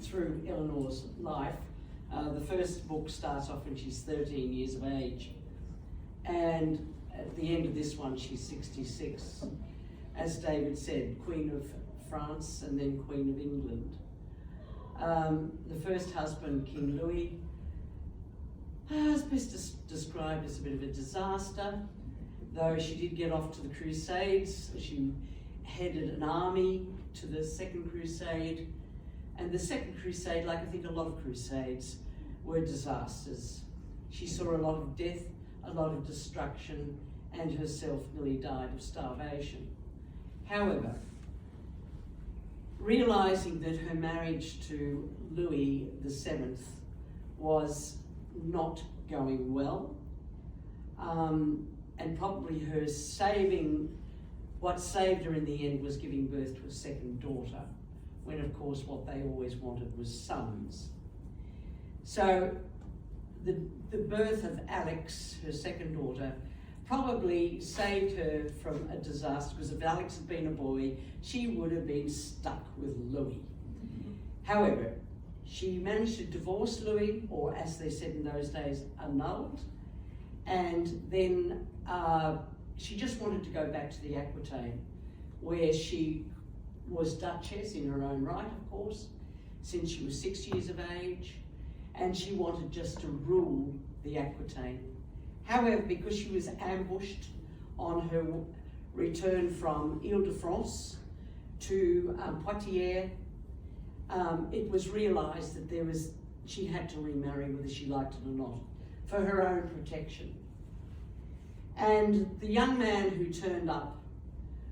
through Eleanor's life. The first book starts off when she's 13 years of age, and at the end of this one she's 66. As David said, Queen of France and then Queen of England. The first husband, King Louis, is best described as a bit of a disaster, though she did get off to the Crusades. She headed an army to the Second Crusade, and the Second Crusade, like I think a lot of crusades, were disasters. She saw a lot of death, a lot of destruction, and herself nearly died of starvation. However, realising that her marriage to Louis VII was not going well, and probably her what saved her in the end was giving birth to a second daughter, when of course what they always wanted was sons. So the birth of Alex, her second daughter, probably saved her from a disaster, because if Alex had been a boy, she would have been stuck with Louis. However, she managed to divorce Louis, or as they said in those days, annulled, and then she just wanted to go back to the Aquitaine, where she was Duchess in her own right, of course, since she was 6 years of age, and she wanted just to rule the Aquitaine. However, because she was ambushed on her return from Ile-de-France to Poitiers, it was realised that she had to remarry whether she liked it or not, for her own protection. And the young man who turned up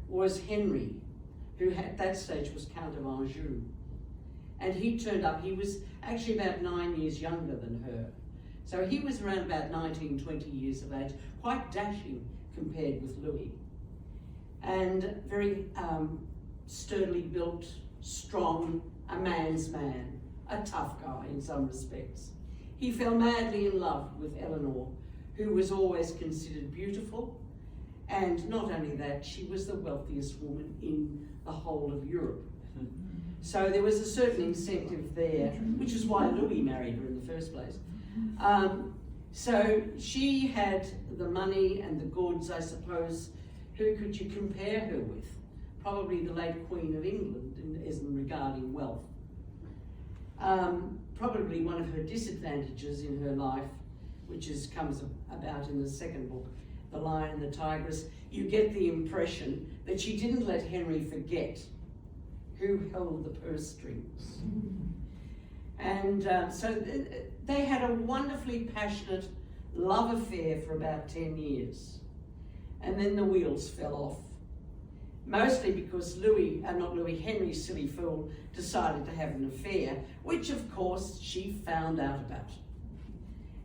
was Henry, who at that stage was Count of Anjou. And he turned up, he was actually about 9 years younger than her. So he was around about 19, 20 years of age, quite dashing compared with Louis. And very sturdily built, strong, a man's man, a tough guy in some respects. He fell madly in love with Eleanor, who was always considered beautiful. And not only that, she was the wealthiest woman in the whole of Europe. So there was a certain incentive there, which is why Louis married her in the first place. So she had the money and the goods, I suppose. Who could you compare her with? Probably the late Queen of England in regarding wealth. Probably one of her disadvantages in her life, which comes about in the second book, The Lion and the Tigress, you get the impression that she didn't let Henry forget who held the purse strings. And so they had a wonderfully passionate love affair for about 10 years. And then the wheels fell off. Mostly because Henry's silly fool, decided to have an affair, which of course she found out about.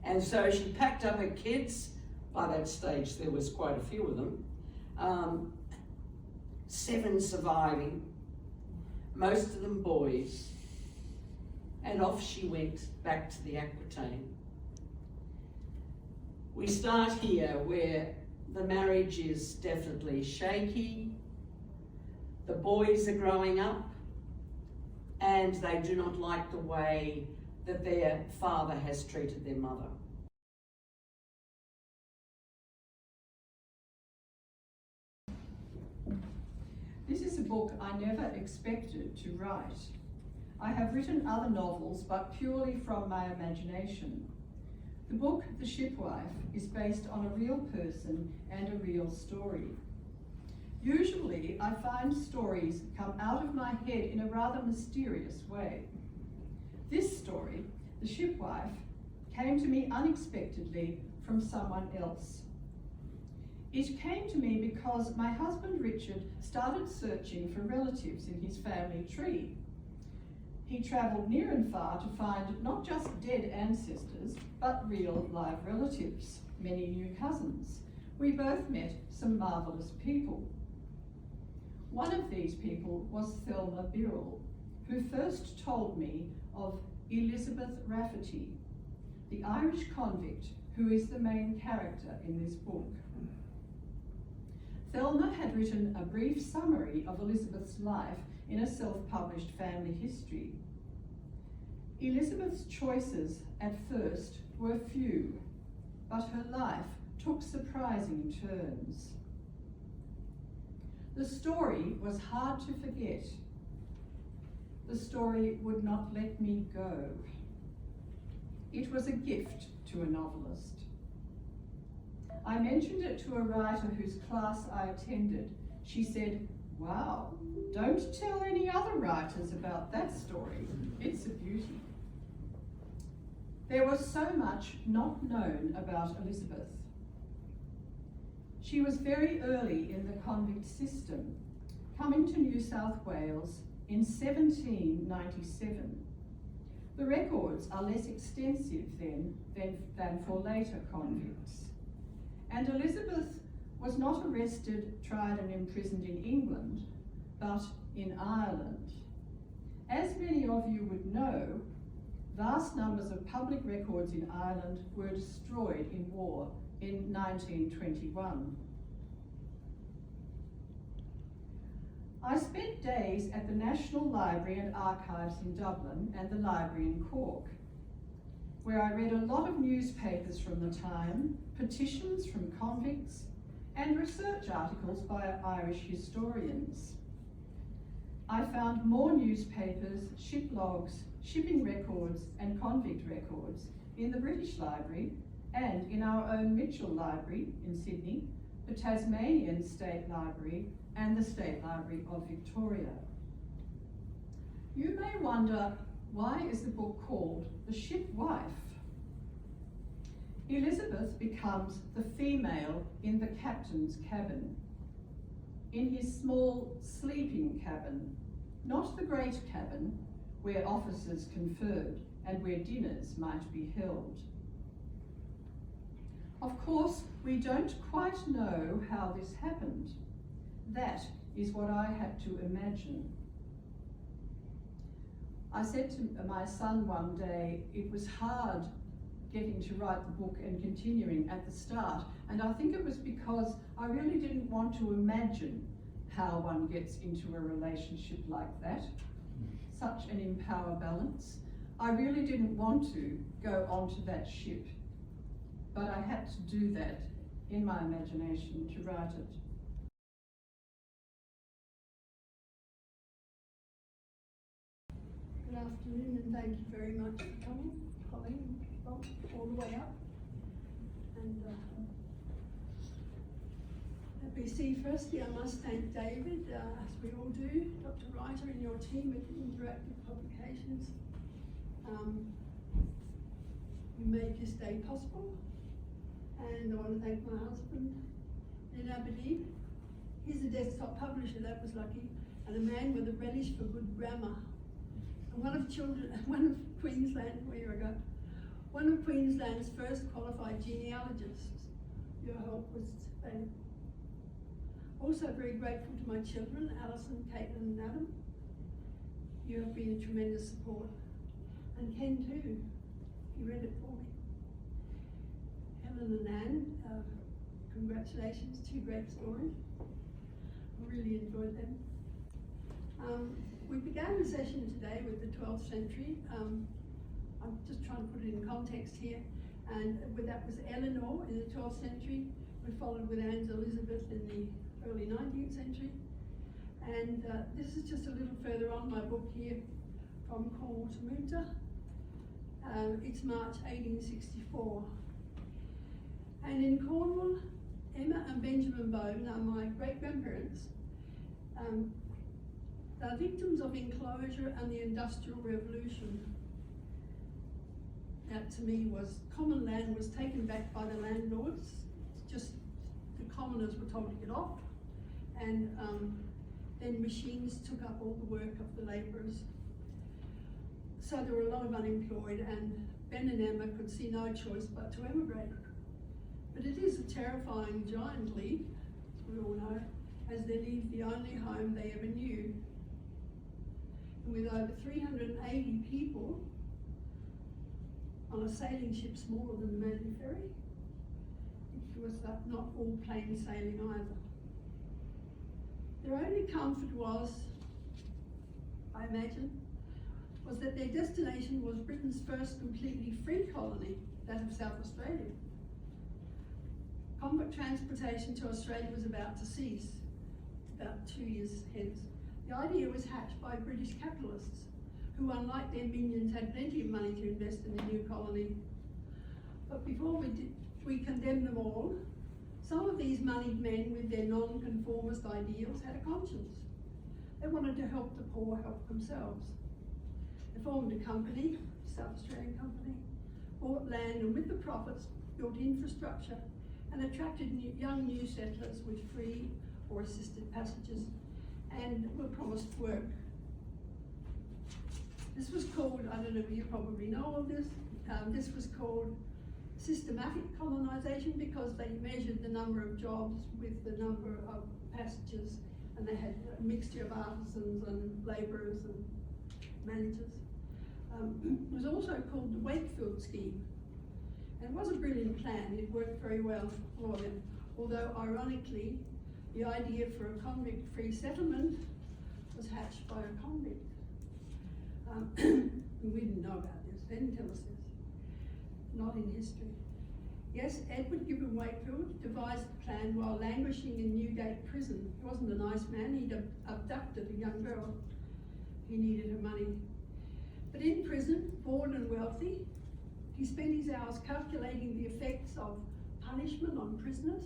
And so she packed up her kids. By that stage there was quite a few of them. 7 surviving, most of them boys. And off she went back to the Aquitaine. We start here where the marriage is definitely shaky. The boys are growing up and they do not like the way that their father has treated their mother. This is a book I never expected to write. I have written other novels, but purely from my imagination. The book, The Shipwife, is based on a real person and a real story. Usually, I find stories come out of my head in a rather mysterious way. This story, The Shipwife, came to me unexpectedly from someone else. It came to me because my husband Richard started searching for relatives in his family tree. He travelled near and far to find not just dead ancestors, but real live relatives, many new cousins. We both met some marvellous people. One of these people was Thelma Birrell, who first told me of Elizabeth Rafferty, the Irish convict who is the main character in this book. Thelma had written a brief summary of Elizabeth's life in a self-published family history. Elizabeth's choices at first were few, but her life took surprising turns. The story was hard to forget. The story would not let me go. It was a gift to a novelist. I mentioned it to a writer whose class I attended. She said, "Wow, don't tell any other writers about that story. It's a beauty." There was so much not known about Elizabeth. She was very early in the convict system, coming to New South Wales in 1797. The records are less extensive then than for later convicts. And Elizabeth was not arrested, tried and imprisoned in England, but in Ireland. As many of you would know, vast numbers of public records in Ireland were destroyed in war in 1921. I spent days at the National Library and Archives in Dublin and the library in Cork, where I read a lot of newspapers from the time, petitions from convicts, and research articles by Irish historians. I found more newspapers, ship logs, shipping records, and convict records in the British Library and in our own Mitchell Library in Sydney, the Tasmanian State Library, and the State Library of Victoria. You may wonder, why is the book called The Shipwife? Elizabeth becomes the female in the captain's cabin, in his small sleeping cabin, not the great cabin where officers conferred and where dinners might be held. Of course, we don't quite know how this happened. That is what I had to imagine. I said to my son one day, it was hard getting to write the book and continuing at the start, and I think it was because I really didn't want to imagine how one gets into a relationship like that, such an impower balance. I really didn't want to go onto that ship, but I had to do that in my imagination to write it. Good afternoon, and thank you very much for coming, Colleen, all the way up. And let me see, firstly I must thank David, as we all do, Dr. Writer and your team at Interactive Publications. You made this day possible, and I want to thank my husband, Lynn Aberdeen. He's a desktop publisher, that was lucky, and a man with a relish for good grammar. One of Queensland's first qualified genealogists. Your help was valuable. Also very grateful to my children, Alison, Caitlin and Adam. You have been a tremendous support. And Ken too, he read it for me. Helen and Anne, congratulations, 2 great stories. I really enjoyed them. We began the session today with the 12th century. I'm just trying to put it in context here. And that was Eleanor in the 12th century. We followed with Anne's Elizabeth in the early 19th century. And this is just a little further on my book here, From Cornwall to Moonta. It's March 1864. And in Cornwall, Emma and Benjamin Bowden are my great-grandparents. They're victims of enclosure and the Industrial Revolution. That to me was, common land was taken back by the landlords. Just the commoners were told to get off. And then machines took up all the work of the labourers. So there were a lot of unemployed, and Ben and Emma could see no choice but to emigrate. But it is a terrifying giant leap, as we all know, as they leave the only home they ever knew. And with over 380 people on a sailing ship smaller than the Manly Ferry, it was not all plain sailing either. Their only comfort was, I imagine, was that their destination was Britain's first completely free colony, that of South Australia. Convict transportation to Australia was about to cease, about 2 years hence. The idea was hatched by British capitalists, who, unlike their minions, had plenty of money to invest in the new colony. But before we condemn them all, some of these moneyed men with their non-conformist ideals had a conscience. They wanted to help the poor help themselves. They formed a company, South Australian Company, bought land, and with the profits built infrastructure and attracted young new settlers with free or assisted passages, and were promised work. This was called, I don't know if you probably know of this, this was called systematic colonisation, because they measured the number of jobs with the number of passages, and they had a mixture of artisans and labourers and managers. It was also called the Wakefield Scheme. And it was a brilliant plan. It worked very well for them. Although, ironically, the idea for a convict-free settlement was hatched by a convict. We didn't know about this. They didn't tell us this. Not in history. Yes, Edward Gibbon Wakefield devised the plan while languishing in Newgate prison. He wasn't a nice man. He'd abducted a young girl. He needed her money. But in prison, bored and wealthy, he spent his hours calculating the effects of punishment on prisoners